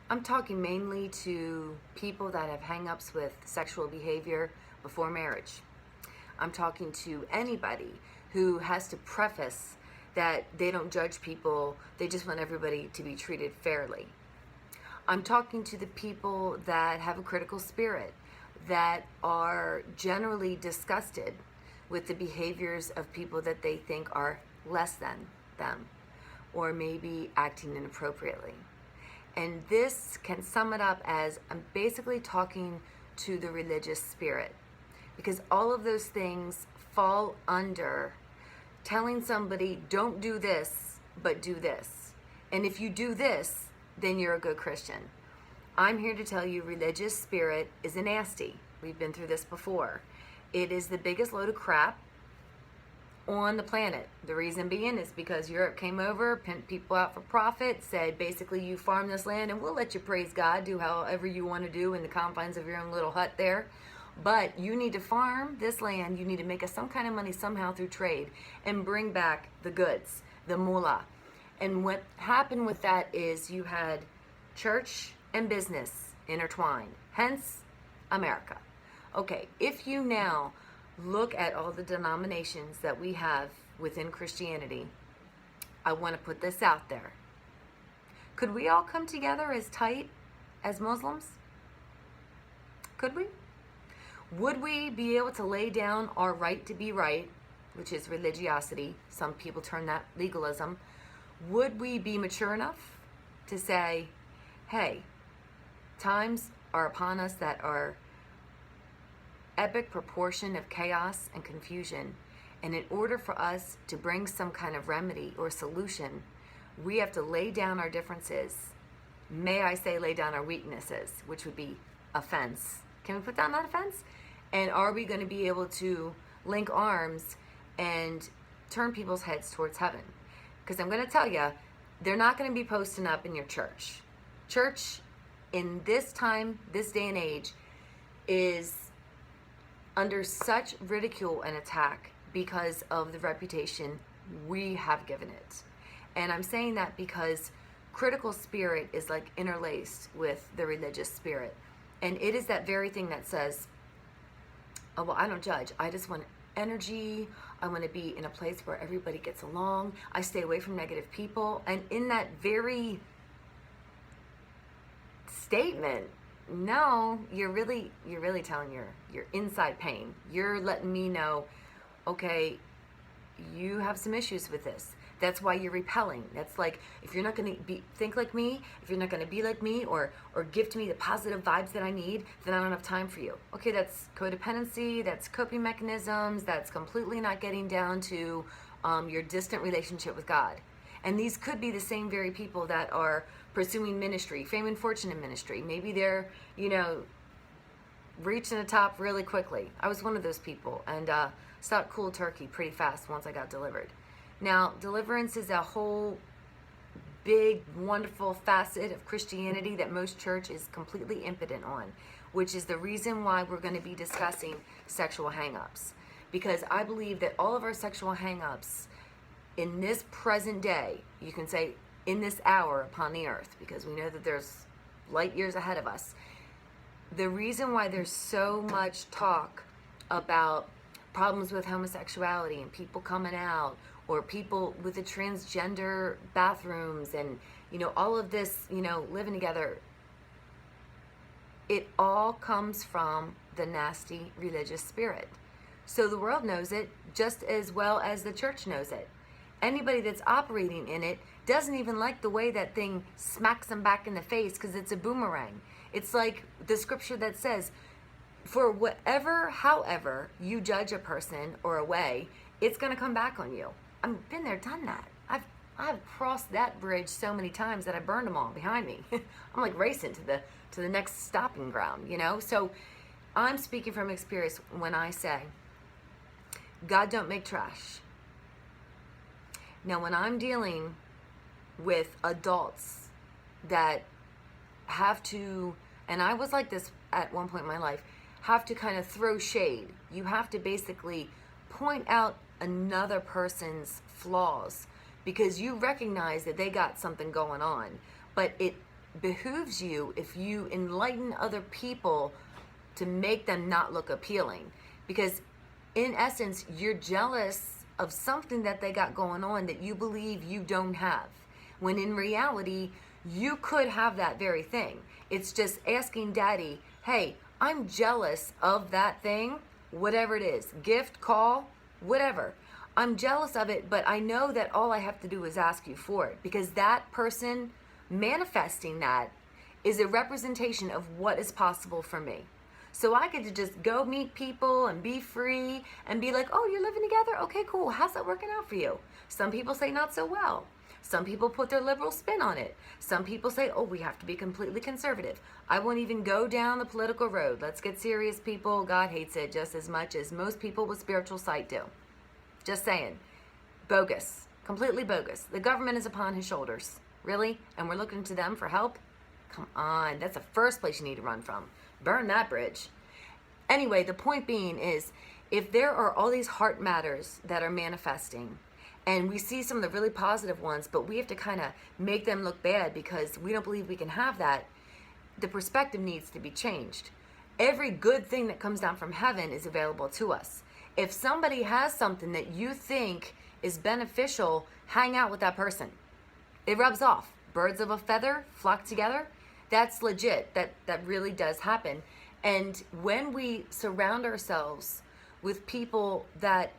I'm talking mainly to people that have hang-ups with sexual behavior before marriage. I'm talking to anybody who has to preface that they don't judge people, they just want everybody to be treated fairly. I'm talking to the people that have a critical spirit, that are generally disgusted with the behaviors of people that they think are less than them, or maybe acting inappropriately. And this can sum it up as I'm basically talking to the religious spirit, because all of those things fall under telling somebody, don't do this, but do this. And if you do this, then you're a good Christian. I'm here to tell you religious spirit is a nasty. We've been through this before. It is the biggest load of crap on the planet. The reason being is because Europe came over, pimped people out for profit, said basically you farm this land and we'll let you praise God, do however you want to do in the confines of your own little hut there. But you need to farm this land, you need to make us some kind of money somehow through trade and bring back the goods, the moolah. And what happened with that is you had church and business intertwined, hence America. Okay, if you now look at all the denominations that we have within Christianity, I want to put this out there. Could we all come together as tight as Muslims? Could we? Would we be able to lay down our right to be right, which is religiosity? Some people term that legalism. Would we be mature enough to say, hey, times are upon us that are epic proportion of chaos and confusion, and in order for us to bring some kind of remedy or solution, we have to lay down our differences. May I say lay down our weaknesses, which would be offense. Can we put down that offense? And are we going to be able to link arms and turn people's heads towards heaven? Because I'm going to tell you, they're not going to be posting up in your church. Church in this time, this day and age, is under such ridicule and attack because of the reputation we have given it. And I'm saying that because critical spirit is like interlaced with the religious spirit. And it is that very thing that says, oh, well, I don't judge. I just want energy. I want to be in a place where everybody gets along. I stay away from negative people. And in that very statement, no, you're really telling your inside pain. You're letting me know, okay, you have some issues with this. That's why you're repelling. That's like, if you're not going to think like me, if you're not going to be like me, or give to me the positive vibes that I need, then I don't have time for you. Okay, that's codependency, that's coping mechanisms, that's completely not getting down to your distant relationship with God. And these could be the same very people that are pursuing ministry, fame and fortune in ministry. Maybe they're, reaching the top really quickly. I was one of those people, and stopped cold turkey pretty fast once I got delivered. Now, deliverance is a whole big, wonderful facet of Christianity that most church is completely impotent on, which is the reason why we're going to be discussing sexual hang-ups. Because I believe that all of our sexual hang-ups in this present day, you can say in this hour upon the earth, because we know that there's light years ahead of us. The reason why there's so much talk about problems with homosexuality and people coming out, or people with the transgender bathrooms and, all of this, living together, it all comes from the nasty religious spirit. So the world knows it just as well as the church knows it. Anybody that's operating in it doesn't even like the way that thing smacks them back in the face, because it's a boomerang. It's like the scripture that says, for whatever, however you judge a person or a way, it's going to come back on you. I've been there, done that. I've crossed that bridge so many times that I burned them all behind me. I'm like racing to the next stopping ground, So I'm speaking from experience when I say, God don't make trash. Now, when I'm dealing with adults that have to, and I was like this at one point in my life, have to kind of throw shade. You have to basically point out another person's flaws because you recognize that they got something going on, but it behooves you if you enlighten other people to make them not look appealing. Because in essence, you're jealous of something that they got going on that you believe you don't have. When in reality, you could have that very thing. It's just asking daddy, hey, I'm jealous of that thing, whatever it is, gift, call, whatever. I'm jealous of it, but I know that all I have to do is ask you for it, because that person manifesting that is a representation of what is possible for me. So I get to just go meet people and be free and be like, oh, you're living together? Okay, cool. How's that working out for you? Some people say not so well. Some people put their liberal spin on it. Some people say, oh, we have to be completely conservative. I won't even go down the political road. Let's get serious, people. God hates it just as much as most people with spiritual sight do. Just saying. Bogus. Completely bogus. The government is upon his shoulders. Really? And we're looking to them for help? Come on. That's the first place you need to run from. Burn that bridge. Anyway, the point being is, if there are all these heart matters that are manifesting, and we see some of the really positive ones, but we have to kind of make them look bad because we don't believe we can have that, the perspective needs to be changed. Every good thing that comes down from heaven is available to us. If somebody has something that you think is beneficial, hang out with that person. It rubs off. Birds of a feather flock together. That's legit. That really does happen. And when we surround ourselves with people that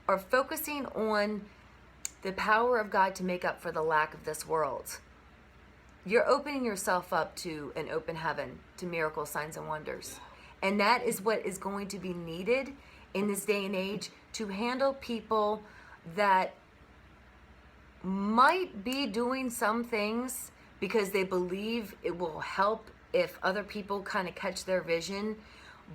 are focusing on the power of God to make up for the lack of this world, you're opening yourself up to an open heaven, to miracles, signs, and wonders. And that is what is going to be needed in this day and age to handle people that might be doing some things because they believe it will help if other people kind of catch their vision.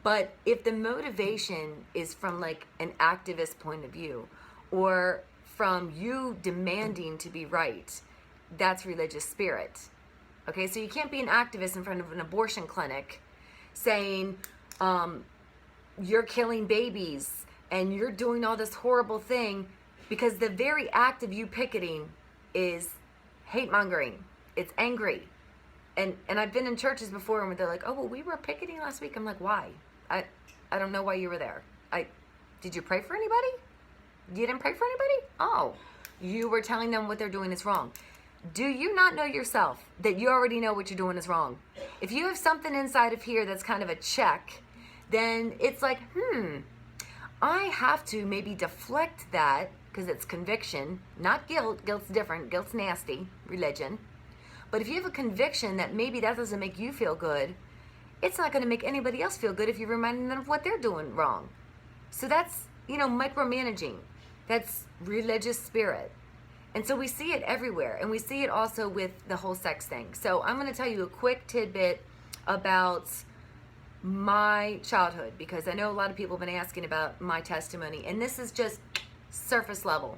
But if the motivation is from like an activist point of view, or from you demanding to be right, that's religious spirit. Okay, so you can't be an activist in front of an abortion clinic saying you're killing babies and you're doing all this horrible thing, because the very act of you picketing is hate mongering. It's angry. And I've been in churches before where they're like, oh, well, we were picketing last week. I'm like, why? I don't know why you were there. Did you pray for anybody? You didn't pray for anybody? Oh, you were telling them what they're doing is wrong. Do you not know yourself that you already know what you're doing is wrong? If you have something inside of here that's kind of a check, then it's like, I have to maybe deflect that, because it's conviction, not guilt. Guilt's different. Guilt's nasty. Religion. But if you have a conviction that maybe that doesn't make you feel good, it's not going to make anybody else feel good if you're reminding them of what they're doing wrong. So that's, micromanaging. That's religious spirit. And so we see it everywhere. And we see it also with the whole sex thing. So I'm going to tell you a quick tidbit about my childhood, because I know a lot of people have been asking about my testimony. And this is just surface level.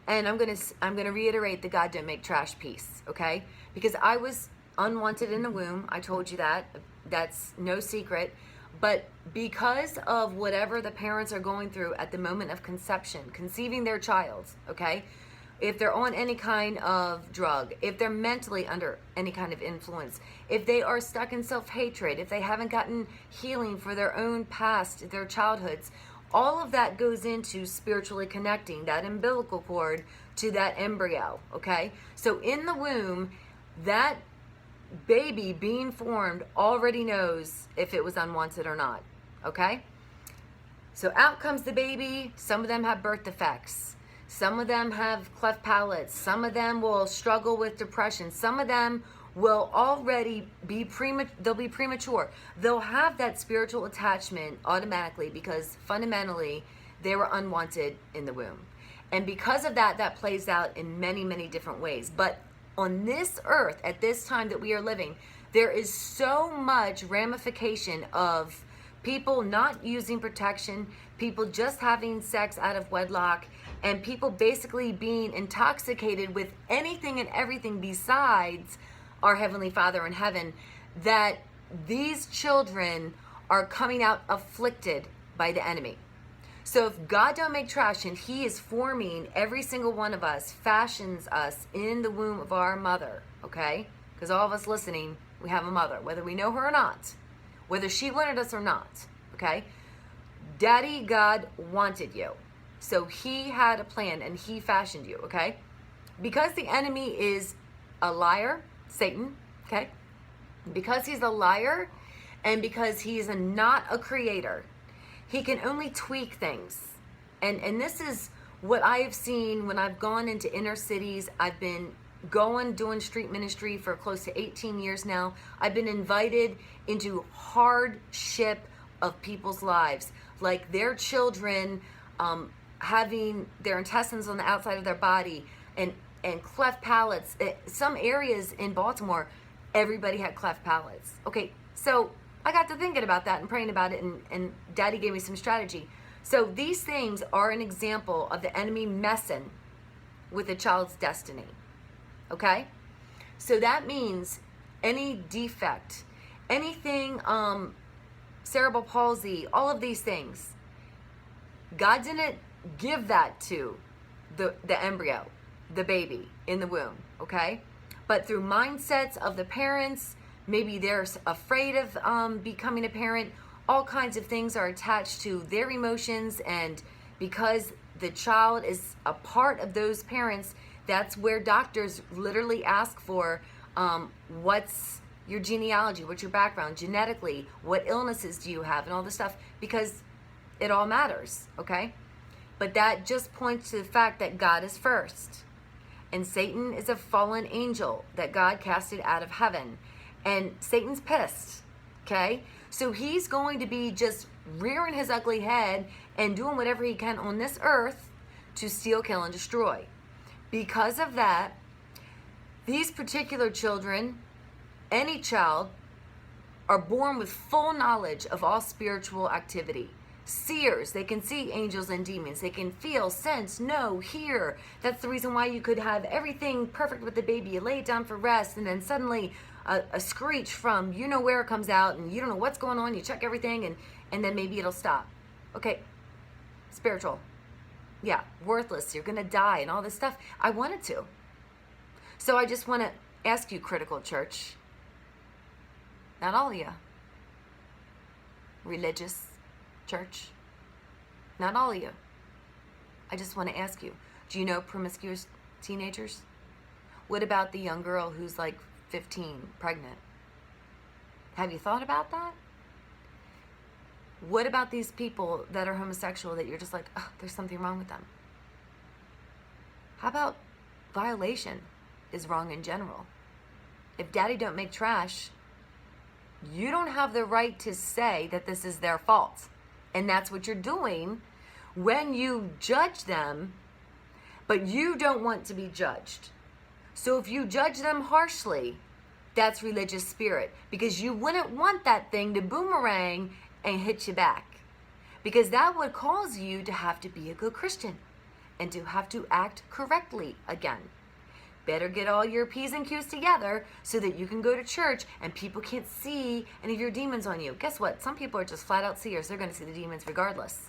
And I'm gonna reiterate the God don't make trash piece, okay? Because I was unwanted in the womb. I told you that. That's no secret. But because of whatever the parents are going through at the moment of conception, conceiving their child, okay? If they're on any kind of drug, if they're mentally under any kind of influence, if they are stuck in self-hatred, if they haven't gotten healing for their own past, their childhoods, all of that goes into spiritually connecting that umbilical cord to that embryo, okay? So in the womb, that baby being formed already knows if it was unwanted or not, okay? So out comes the baby. Some of them have birth defects. Some of them have cleft palates. Some of them will struggle with depression. Some of them will already be premature. They'll have that spiritual attachment automatically because fundamentally they were unwanted in the womb. And because of that, that plays out in many, many different ways. But on this earth, at this time that we are living, there is so much ramification of people not using protection, people just having sex out of wedlock, and people basically being intoxicated with anything and everything besides our Heavenly Father in heaven, that these children are coming out afflicted by the enemy. So if God don't make trash and He is forming every single one of us, fashions us in the womb of our mother, okay? because all of us listening, we have a mother, whether we know her or not, whether she wanted us or not, okay? Daddy God wanted you. So he had a plan and he fashioned you, okay? Because the enemy is a liar, Satan, okay? Because he's a liar and because he's not a creator, he can only tweak things. And this is what I have seen when I've gone into inner cities. I've been doing street ministry for close to 18 years now. I've been invited into hardship of people's lives, like their children having their intestines on the outside of their body and cleft palates. Some areas in Baltimore, everybody had cleft palates. Okay, so I got to thinking about that and praying about it, and Daddy gave me some strategy. So these things are an example of the enemy messing with a child's destiny. Okay? So that means any defect, anything, cerebral palsy, all of these things, God didn't give that to the embryo, the baby in the womb, okay? But through mindsets of the parents, maybe they're afraid of becoming a parent, all kinds of things are attached to their emotions, and because the child is a part of those parents, that's where doctors literally ask for what's your genealogy, what's your background, genetically, what illnesses do you have, and all this stuff, because it all matters, okay? But that just points to the fact that God is first. And Satan is a fallen angel that God casted out of heaven. And Satan's pissed, okay? So he's going to be just rearing his ugly head and doing whatever he can on this earth to steal, kill, and destroy. Because of that, these particular children, any child, are born with full knowledge of all spiritual activity. Seers, they can see angels and demons. They can feel, sense, know, hear. That's the reason why you could have everything perfect with the baby. You lay it down for rest, and then suddenly a screech from you know where comes out, and you don't know what's going on. You check everything, and then maybe it'll stop. Okay, spiritual. Yeah, worthless. You're going to die and all this stuff. I wanted to. So I just want to ask you, critical church, not all of you, religious church, not all of you, I just want to ask you, do you know promiscuous teenagers? What about the young girl who's like 15, pregnant? Have you thought about that? What about these people that are homosexual that you're just like, oh, there's something wrong with them? How about violation is wrong in general? If daddy don't make trash, you don't have the right to say that this is their fault. And that's what you're doing when you judge them, but you don't want to be judged. So if you judge them harshly, that's religious spirit, because you wouldn't want that thing to boomerang and hit you back, because that would cause you to have to be a good Christian and to have to act correctly again. Better get all your P's and Q's together so that you can go to church and people can't see any of your demons on you. Guess what? Some people are just flat out seers. They're going to see the demons regardless.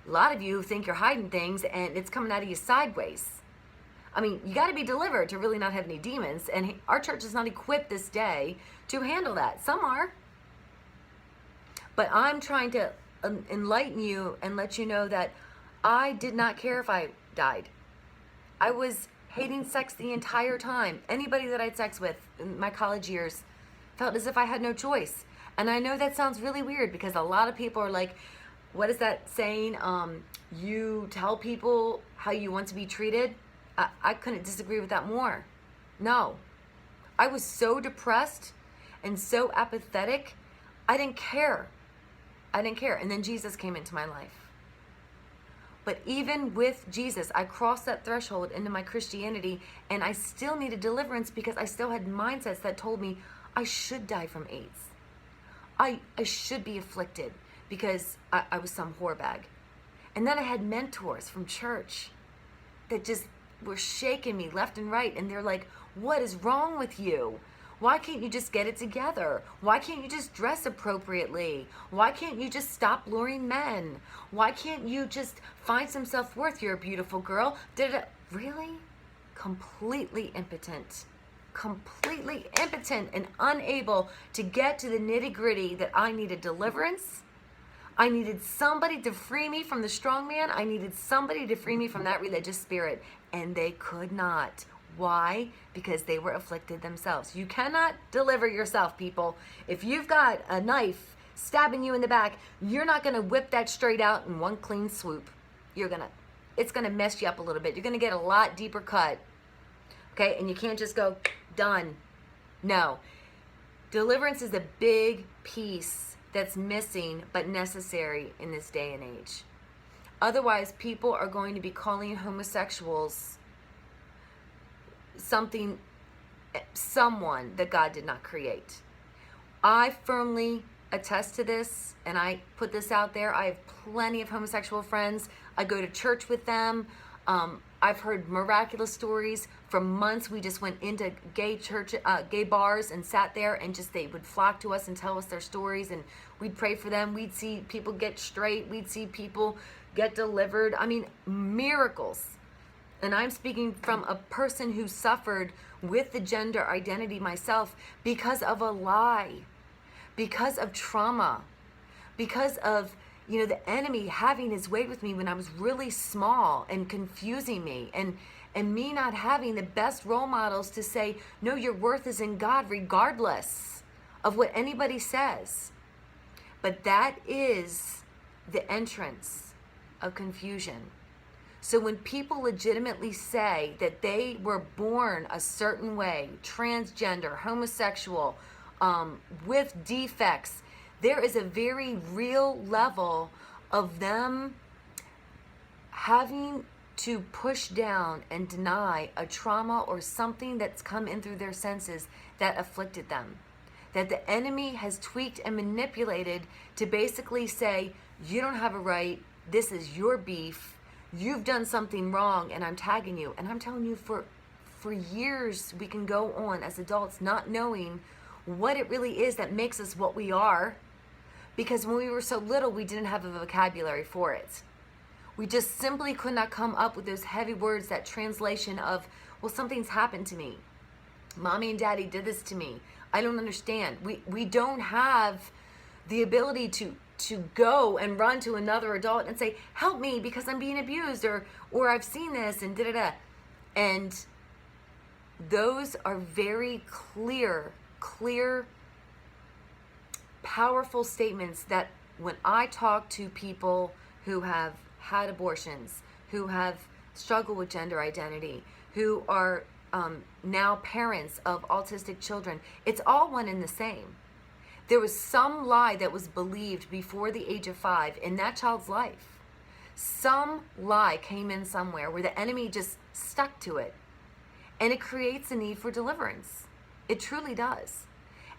A lot of you think you're hiding things and it's coming out of you sideways. I mean, you got to be delivered to really not have any demons, and our church is not equipped this day to handle that. Some are. But I'm trying to enlighten you and let you know that I did not care if I died. I was hating sex the entire time. Anybody that I had sex with in my college years felt as if I had no choice. And I know that sounds really weird, because a lot of people are like, what is that saying? You tell people how you want to be treated. I couldn't disagree with that more. No. I was so depressed and so apathetic. I didn't care. And then Jesus came into my life. But even with Jesus, I crossed that threshold into my Christianity, and I still needed deliverance because I still had mindsets that told me I should die from AIDS. I should be afflicted because I was some whore bag. And then I had mentors from church that just were shaking me left and right, and they're like, what is wrong with you? Why can't you just get it together? Why can't you just dress appropriately? Why can't you just stop luring men? Why can't you just find some self-worth? You're a beautiful girl. Really? Completely impotent. completely impotent and unable to get to the nitty-gritty that I needed deliverance. I needed somebody to free me from the strong man. I needed somebody to free me from that religious spirit. And they could not. Why? Because they were afflicted themselves. You cannot deliver yourself, people. If you've got a knife stabbing you in the back, you're not going to whip that straight out in one clean swoop. It's going to mess you up a little bit. You're going to get a lot deeper cut. Okay? And you can't just go, done. No. Deliverance is a big piece that's missing but necessary in this day and age. Otherwise, people are going to be calling homosexuals someone that God did not create. I firmly attest to this, and I put this out there. I have plenty of homosexual friends. I go to church with them. I've heard miraculous stories. For months, we just went into gay bars and sat there, and they would flock to us and tell us their stories, and we'd pray for them. We'd see people get straight. We'd see people get delivered. I mean, miracles. And I'm speaking from a person who suffered with the gender identity myself because of a lie, because of trauma, because of the enemy having his way with me when I was really small and confusing me, and me not having the best role models to say, no, your worth is in God regardless of what anybody says. But that is the entrance of confusion. So when people legitimately say that they were born a certain way, transgender, homosexual, with defects, there is a very real level of them having to push down and deny a trauma or something that's come in through their senses that afflicted them. That the enemy has tweaked and manipulated to basically say, you don't have a right, this is your beef, you've done something wrong, and I'm tagging you. And I'm telling you, for years we can go on as adults not knowing what it really is that makes us what we are. Because when we were so little, we didn't have a vocabulary for it. We just simply could not come up with those heavy words, that translation of, well, something's happened to me. Mommy and Daddy did this to me. I don't understand. We don't have the ability to go and run to another adult and say, help me because I'm being abused, or I've seen this, and da-da-da. And those are very clear, powerful statements that when I talk to people who have had abortions, who have struggled with gender identity, who are now parents of autistic children, it's all one and the same. There was some lie that was believed before the age of 5 in that child's life. Some lie came in somewhere where the enemy just stuck to it. And it creates a need for deliverance. It truly does.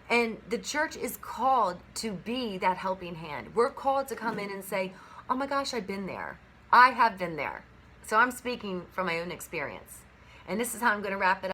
And the church is called to be that helping hand. We're called to come in and say, oh my gosh, I've been there. I have been there. So I'm speaking from my own experience. And this is how I'm going to wrap it up.